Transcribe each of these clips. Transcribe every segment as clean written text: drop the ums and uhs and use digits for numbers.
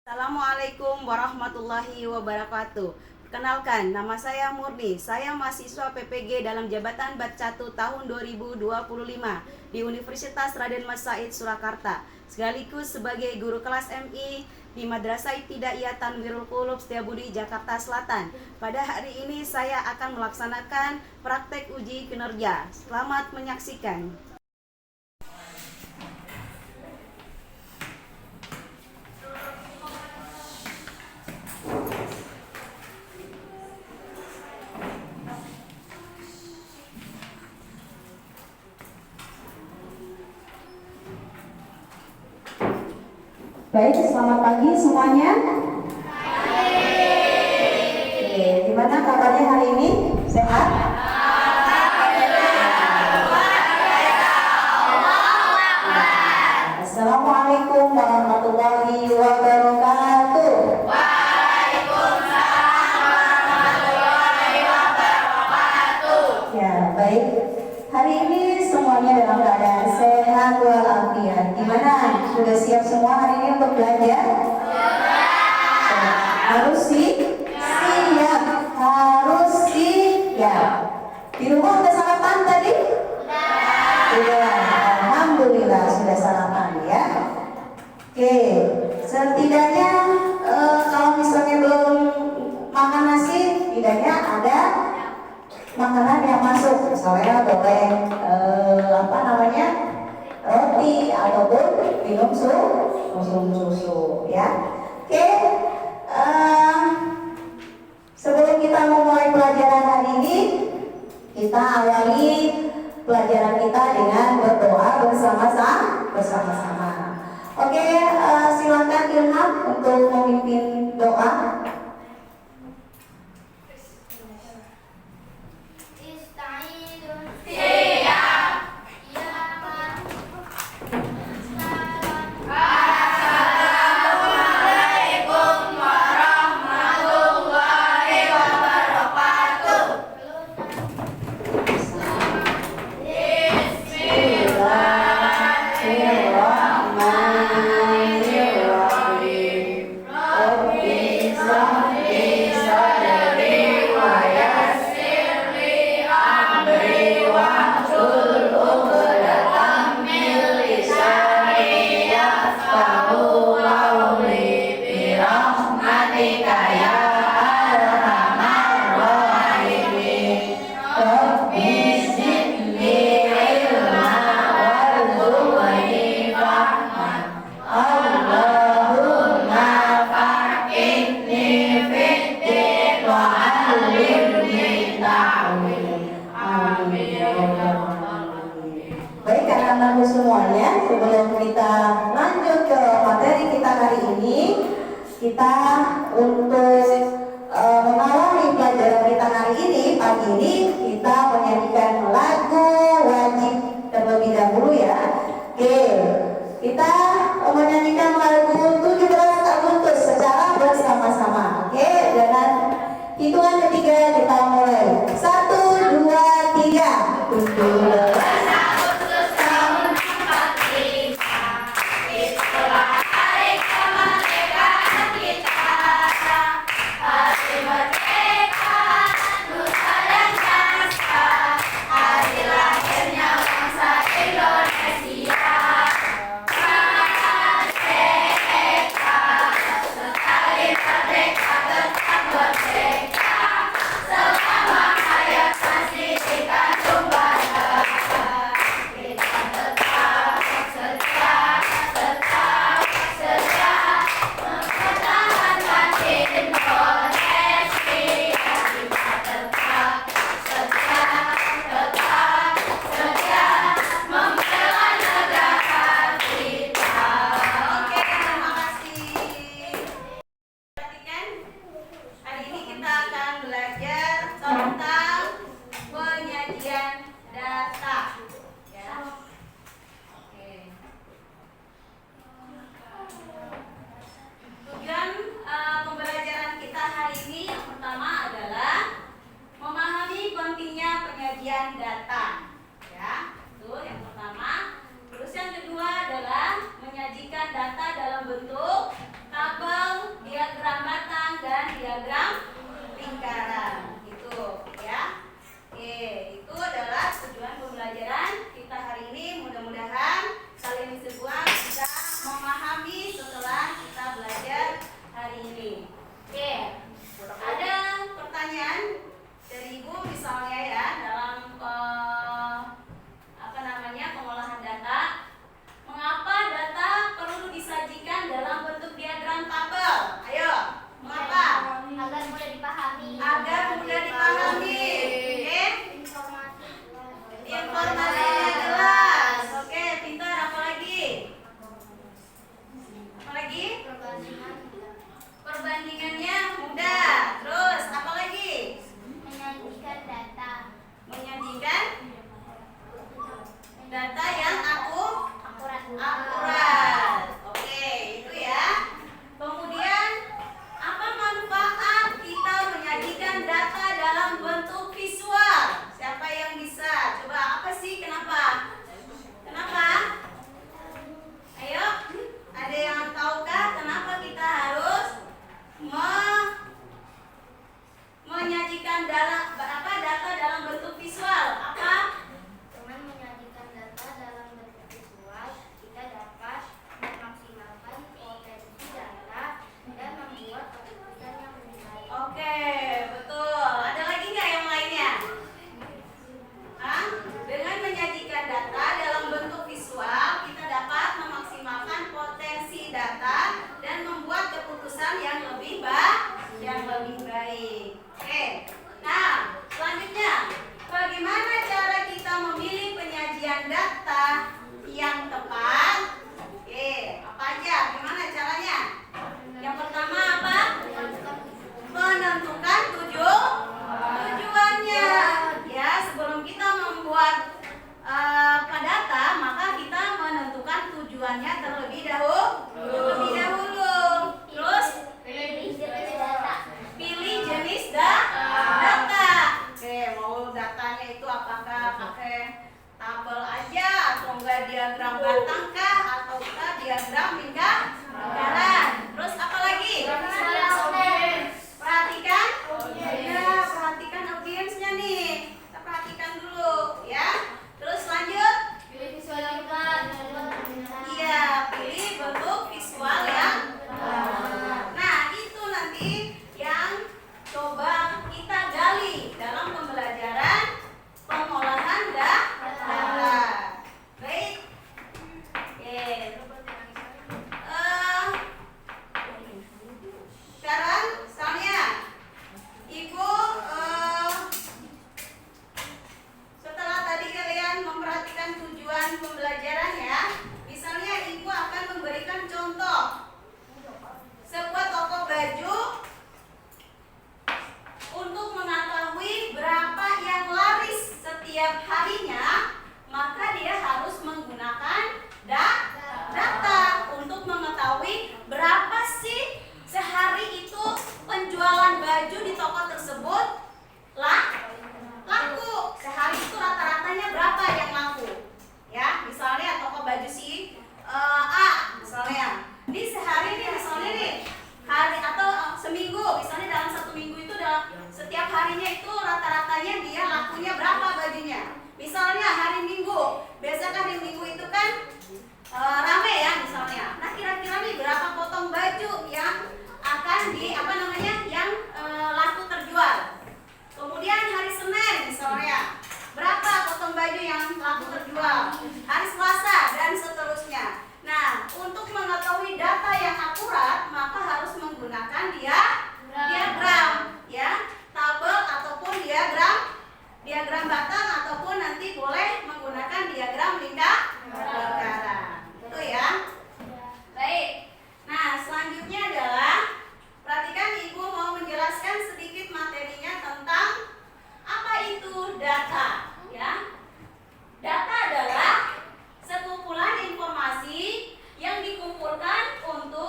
Assalamualaikum warahmatullahi wabarakatuh. Perkenalkan, nama saya Murni. Saya mahasiswa PPG dalam jabatan Batcatu tahun 2025 di Universitas Raden Mas Said Surakarta, sekaligus sebagai guru kelas MI di Madrasah Ibtidaiyah Tanwirul Qulub Setiabudi, Jakarta Selatan. Pada hari ini saya akan melaksanakan praktek uji kinerja. Selamat menyaksikan. Baik, selamat pagi semuanya. Oke, gimana kabarnya hari ini? Sehat? Assalamualaikum warahmatullahi wabarakatuh. Ya, baik. Hari ini semuanya dalam keadaan sehat walafiat. Gimana? Sudah siap semua hari ini untuk belajar? Harus siap. Harus siap. Di rumah udah sarapan tadi? Sudah. Alhamdulillah sudah sarapan ya. Oke, setidaknya kalau misalnya belum makan nasi, setidaknya ada makanan yang masuk, misalnya boleh roti ataupun minum susu ya. Oke, sebelum kita memulai pelajaran hari ini, kita awali pelajaran kita dengan berdoa bersama-sama. Oke, silakan Ilham untuk memimpin doa. Baik anak-anakku semuanya, sebelum kita lanjut ke materi kita hari ini, kita untuk mengawali pelajaran kita hari ini, pagi ini kita menyanyikan lagu wajib terlebih dahulu ya. Oke, kita menyanyikan lagu 17 Agustus secara bersama-sama. Oke, dengan hitungan ketiga kita mulai. 1, 2, 3. 17 Merdeka, Nusa dan Bangsa. keputusan yang lebih baik. Oke. Nah, selanjutnya, bagaimana cara kita memilih penyajian data yang tepat? Oke, apa aja? Gimana caranya? Yang pertama apa? Menentukan tujuannya. Ya, sebelum kita membuat data, maka kita menentukan tujuannya terlebih dahulu. Terus pilih jenis data. Oke, mau datanya itu apakah pakai tabel aja atau enggak diagram batang kah ataukah diagram lingkaran? Terus apa lagi? Perhatikan. Ya, perhatikan audiensnya nih. Kita perhatikan dulu ya. Terus lanjut. Iya, pilih bentuk visual yang nah, itu nanti yang coba kita gali dalam pembelajaran pengolahan data. Baik. Oke. Sekarang misalnya Ibu setelah tadi kalian memperhatikan tujuan pembelajaran ya, misalnya Ibu akan memberikan contoh sebuah toko baju untuk mengetahui berapa yang laris setiap harinya, maka dia harus menggunakan data untuk mengetahui berapa sih sehari itu penjualan baju di toko tersebut laku. Sehari itu rata-ratanya berapa yang laku? Ya, misalnya toko baju si A misalnya. Di sehari ini misalnya nih hari atau seminggu, misalnya dalam satu minggu itu setiap harinya itu rata-ratanya dia lakunya berapa bajunya? Misalnya hari Minggu, biasanya hari Minggu itu kan rame ya misalnya. Nah, kira-kira nih berapa potong baju yang akan yang laku terjual? Kemudian hari Senin misalnya, berapa potong baju yang laku terjual? Hari Selasa dan seterusnya. Nah, untuk mengetahui data yang akurat, maka harus menggunakan diagram, ya, tabel ataupun diagram batang ataupun nanti boleh menggunakan diagram lingkaran. Itu ya. Baik. Nah, selanjutnya adalah perhatikan, Ibu mau menjelaskan sedikit materinya tentang apa itu data, ya. Data adalah sekumpulan informasi yang dikumpulkan untuk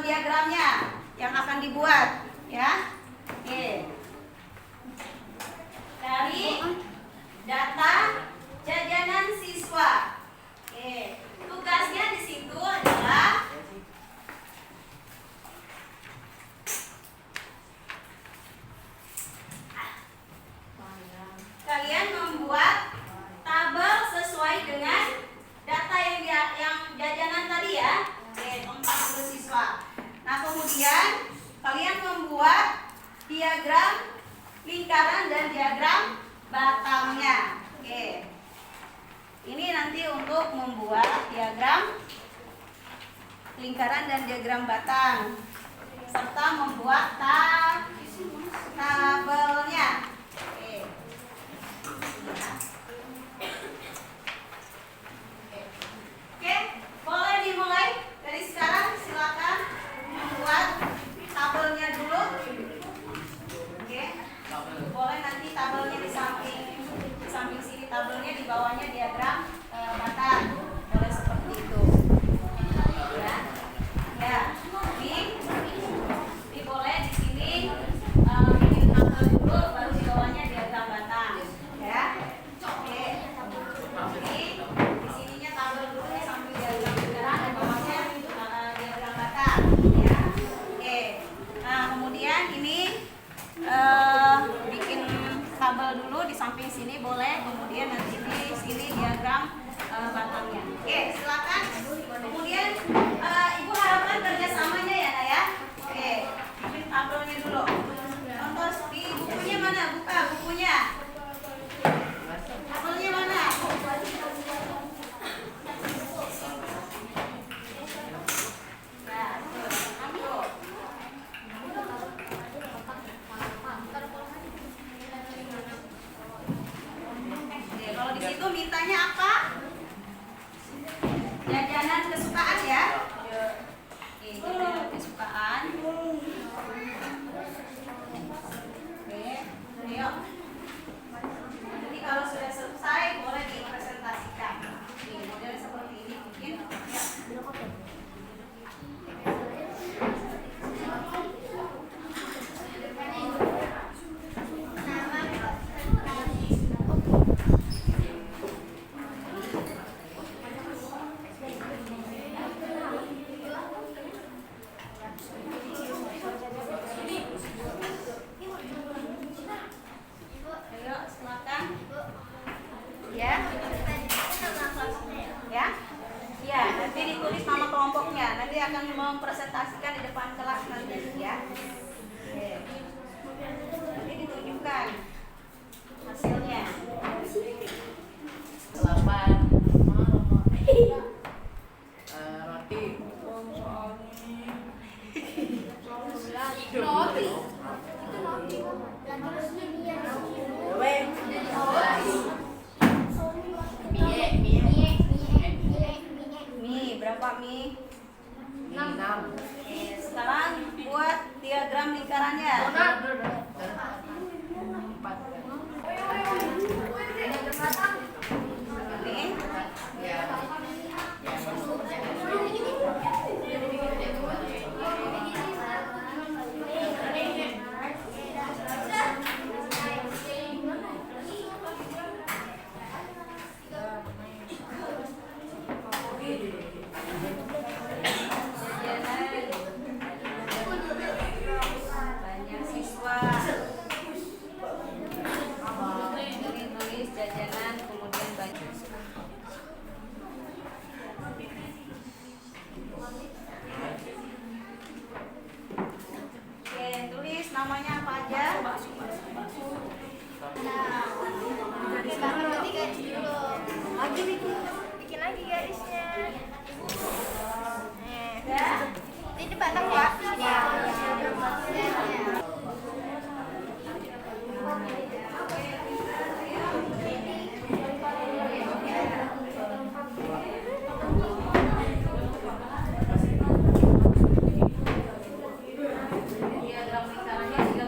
diagramnya yang akan dibuat, ya. Oke. Dari data jajanan siswa. Oke. Tugasnya di situ adalah kalian membuat tabel sesuai dengan data yang jajanan tadi ya. Oke, 40 siswa. Nah, kemudian kalian membuat diagram lingkaran dan diagram batangnya. Oke. Ini nanti untuk membuat diagram lingkaran dan diagram batang serta membuat tabelnya. Oke. Oke, boleh dimulai dari sekarang. Silakan membuat tabelnya dulu. Oke, boleh nanti tabelnya di samping sini tabelnya, di bawahnya diagram batang. Boleh seperti itu. Ya, ya. Ini boleh di sini bikin tabel dulu, baru di bawahnya diagram batang. Ya, oke. Jadi di sininya tabel dulu ya, sambil diagram lingkaran, dan bawahnya diagram batang. Ya, oke. Nah, kemudian ini bikin tabel dulu di samping sini boleh, kemudian nanti di sini diagram batangnya. Oke, silakan. Kemudian ibu harapkan kerjasamanya ya, Naya. Oke, bikin tabelnya dulu. Contoh di bukunya mana? Buka bukunya. Tabelnya mana? Nah, ambil. Oke, kalau di situ mintanya apa? Jajanan kesukaan ya. Oke, jajanan kesukaan. Oke, ayo. Jadi kalau sudah selesai boleh dipresentasikan. Oke, model seperti ini mungkin. Ya. Ayo, silakan. Ya. Ya. Ya, nanti ditulis nama kelompoknya. Nanti akan mempresentasikan di depan kelas nanti ya. Oke. Nanti ditunjukkan hasilnya. 8 roti Mie, berapa mie? 6 Oke, sekarang buat diagram lingkarannya. Ini. Banyak siswa. Ini tulis jajanan, kemudian banyak. Oke, tulis namanya apa aja. Sekarang berarti garis dulu. Lagi bikin lagi garisnya. Ya. Ini batang Pak. Ya. Diagram lingkarannya juga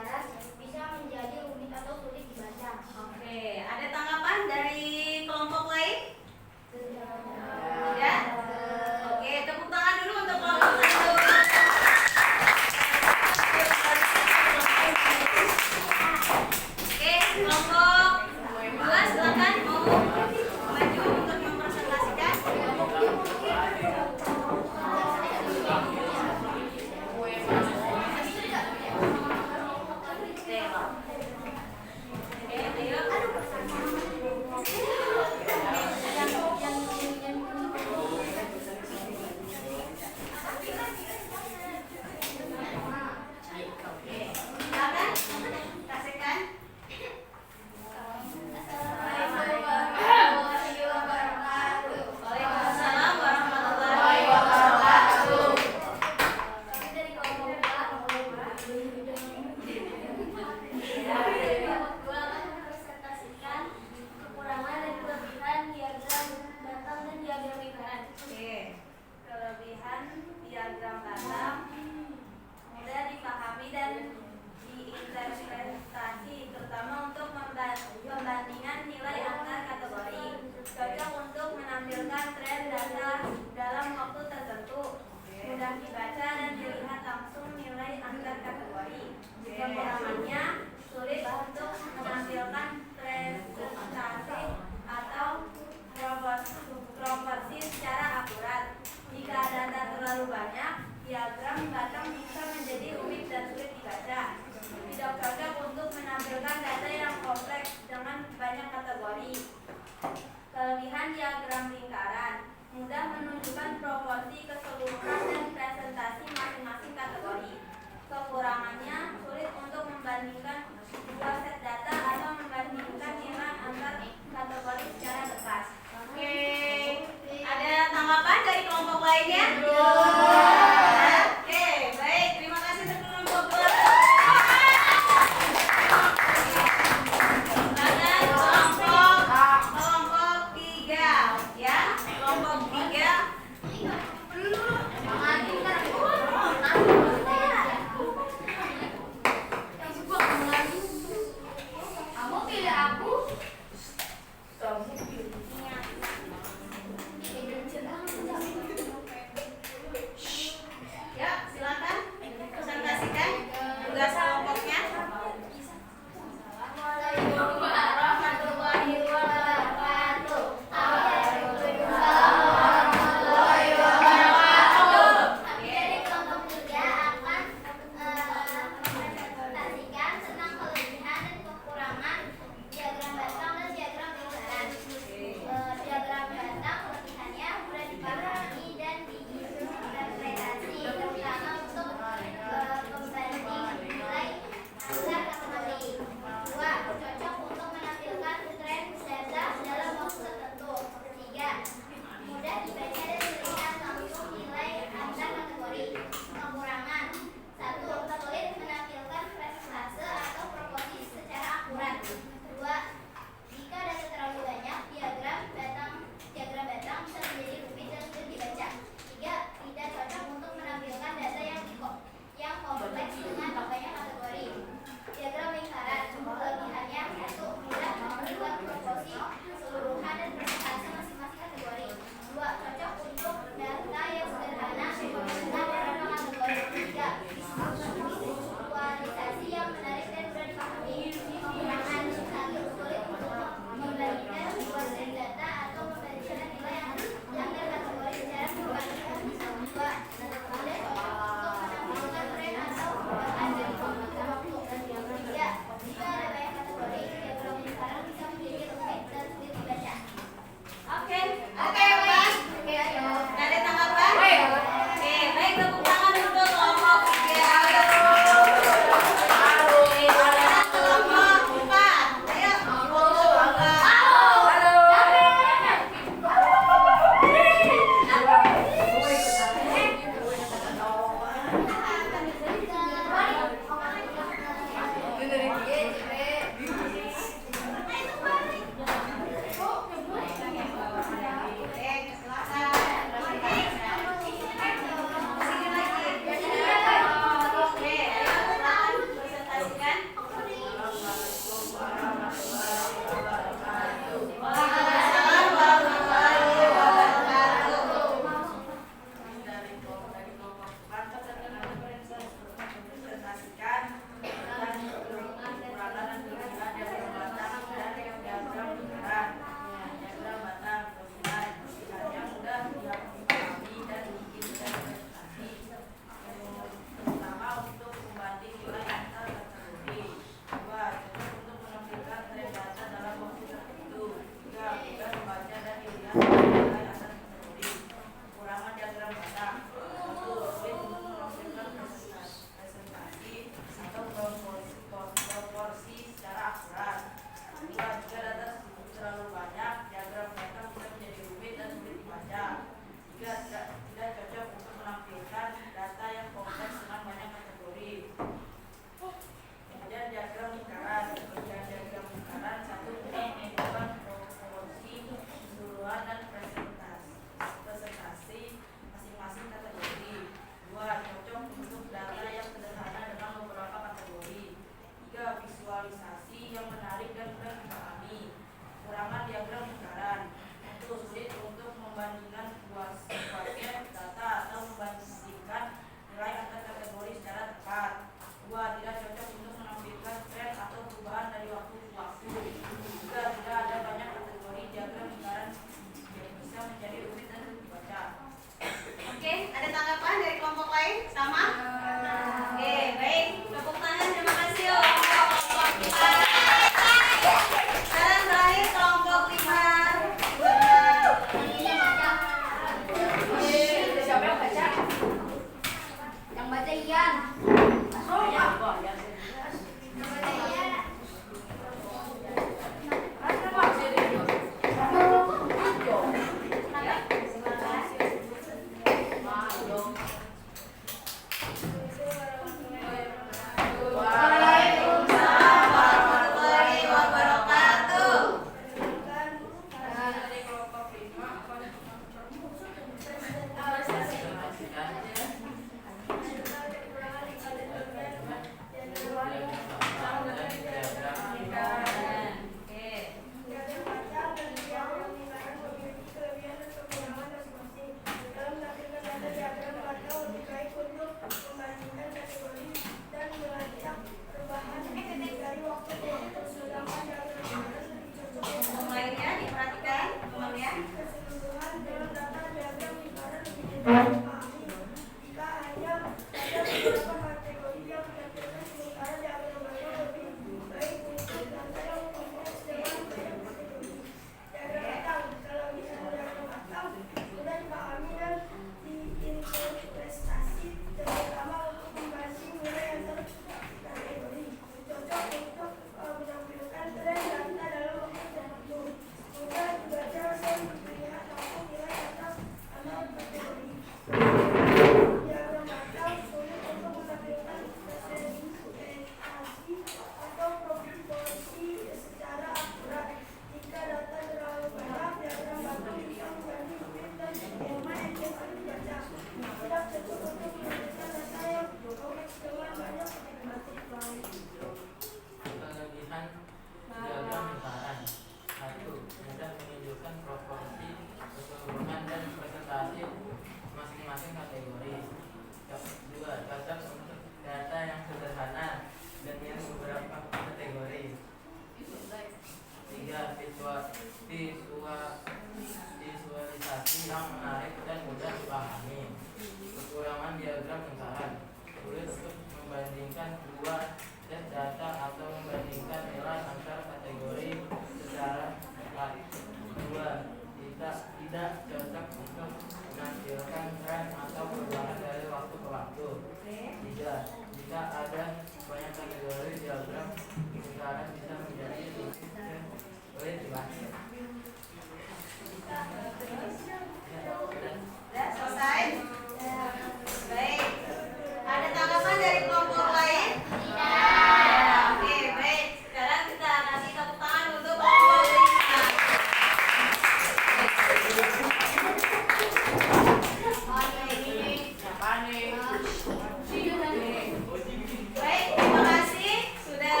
Baik, terima kasih sudah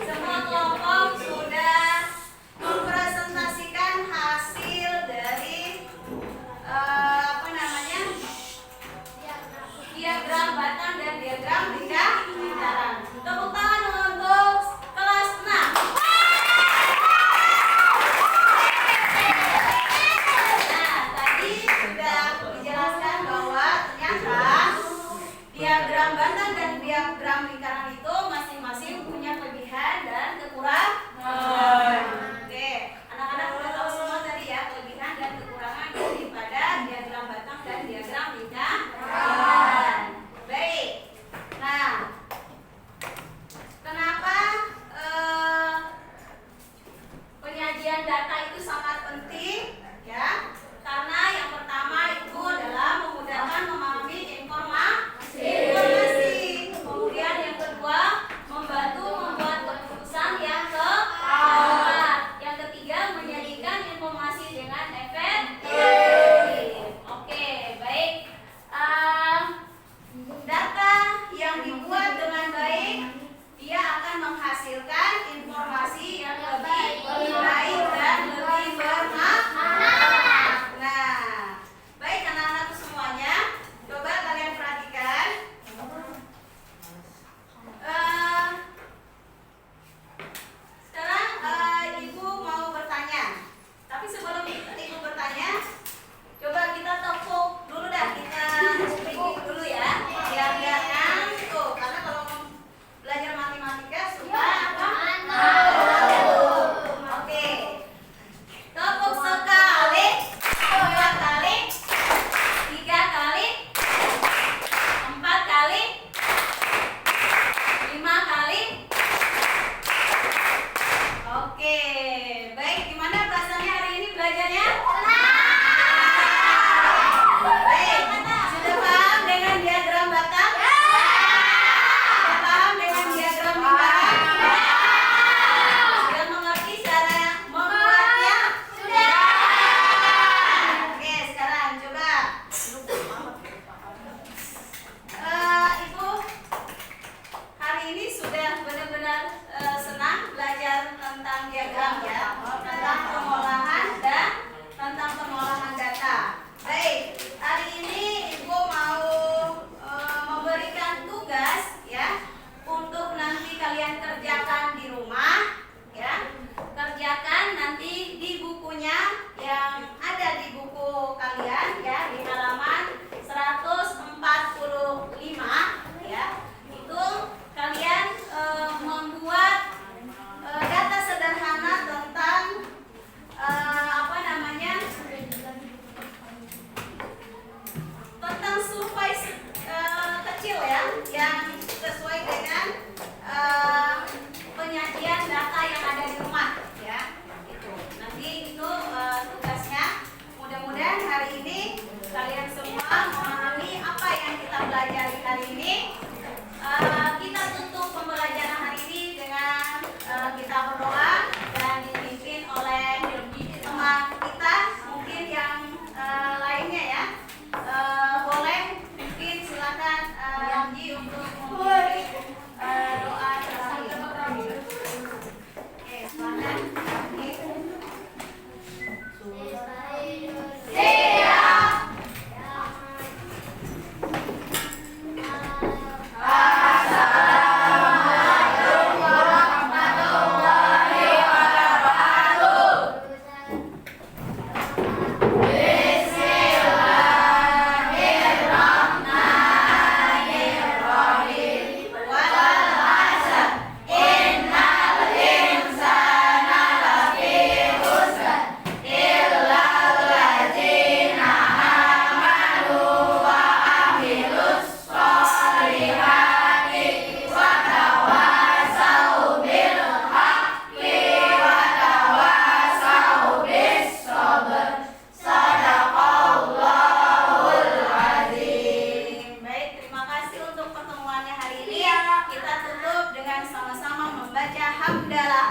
semua kelompok sudah mempresentasikan hasil dari apa namanya diagram batang dan diagram lingkaran. Tepuk tangan untuk kelas 6. Nah, tadi sudah dijelaskan bahwa ternyata diagram batang dan diagram lingkaran itu masing-masing punya kelebihan dan kekurangan. Oke, anak-anak udah tahu semua tadi ya kelebihan dan kekurangan daripada diagram batang dan diagram lingkaran. Baik. Nah, kenapa penyajian data itu sangat penting ya? Karena yang pertama itu adalah memudahkan memahami informasi. Kemudian yang kedua, membantu membuat keputusan yang tepat. Yang ketiga, menyajikan informasi dengan efektif. Oke, baik. Data yang dibuat dengan baik, dia akan menghasilkan informasi yang lebih baik dan lebih bermanfaat. Nah, baik anak-anak semuanya, coba kalian perhatikan. Sekarang ibu mau bertanya. Tapi sebelum ibu bertanya, coba kita tepuk dulu dah, kita speaking dulu ya. Biar tuh, karena kalau belajar matematika suka apa? Oke. Tepuk sekali, 2 kali, 3 kali, 4 kali, 5 kali. Oke, baik. Gimana perasaannya hari ini belajarnya? Baik, sudah paham dengan diagram batang? Sudah paham dengan diagram lingkaran? Sudah mengerti cara membuatnya? Sudah. Oke, sekarang coba. Ibu hari ini sudah benar-benar senang belajar tentang diagram ya, tentang pengolahan dan tentang pengolahan data. Baik, hari ini ibu mau memberikan tugas ya untuk nanti kalian kerjakan di rumah ya. Kerjakan nanti di bukunya yang ada di buku kalian ya, di halaman 145 ya. Itu kalian membuat data sederhana tentang apa namanya, tentang survei kecil ya, yang sesuai dengan penyajian data yang ada di rumah ya. Itu nanti itu tugasnya. Mudah-mudahan hari ini kalian semua memahami apa yang kita pelajari hari ini. Kita tutup pembelajaran hari ini dengan kita berdoa dan dipimpin oleh teman kita mungkin yang lainnya ya. Boleh mungkin silakan Ramji untuk memberi doa terakhir. Oke, silakan Ramji. Kita tutup dengan sama-sama membaca hamdalah